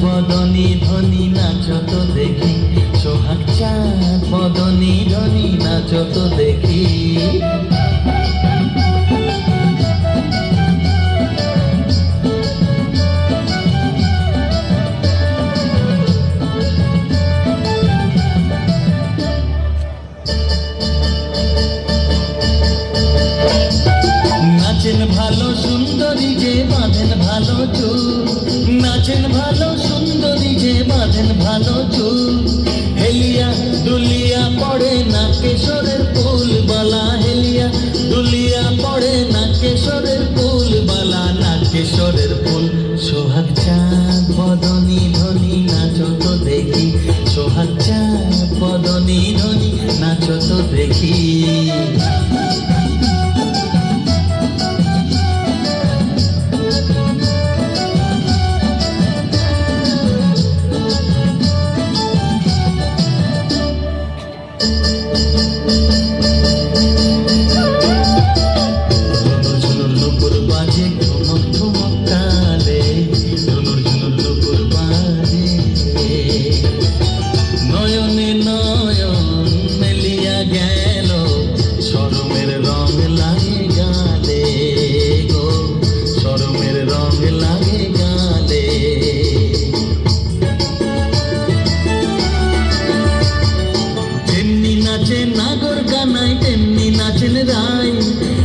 বদনী ধ্বনি নাচো তো দেখি, সোহাগ চাঁদ বদনী ধ্বনি নাচো তো দেখি। নাচেন ভালো সুন্দরী যে বাঁধেন ভালো চুল, নাচেন ভালো সুন্দরী যে বাঁধেন ভালো চুল, হেলিয়া দুলিয়া পড়ে না কেশরের ফুল বালা, হেলিয়া দুলিয়া পড়ে না কেশরের ফুল বালা, না কেশরের ফুল। সোহাগ চাঁদ বদনী ধ্বনি নাচো তো দেখি, সোহাগ চাঁদ বদনী ধ্বনি নাচো তো দেখি। নয়নে নয়ন মেলিয়া গেল, শরমের রং লাগে গালে গো, শরমের রং লাগে গালে। যেমনি নাচে নাগর কানাই তেমনি নাচেন রাই,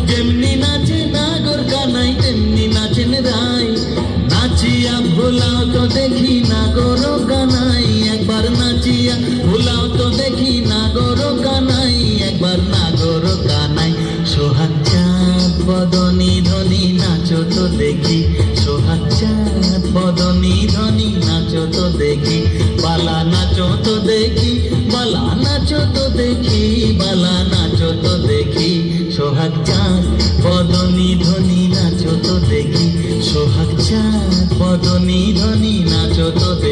যেমনি নাচে নাগর কানাই তেমনি নাচেন রাই, নাচিয়া ভোলাও তো দেখি নাগর কানাই, একবার নাচিয়া ভোলাও তো দেখি নাগর কানাই, একবার নাগর কানাই। সোহাগ চাঁদ বদনী ধ্বনি নাচো তো দেখি, সোহাগ চাঁদ বদনী ধ্বনি নাচো তো দেখি, বালা নাচো তো দেখি, বালা নাচো তো দেখি, বালা নাচো তো দেখি। সোহাগ চাঁদ বদনী ধ্বনি নাচো তো দেখি, সোহাগ চাঁদ বদনী ধ্বনি নাচো তো দেখি।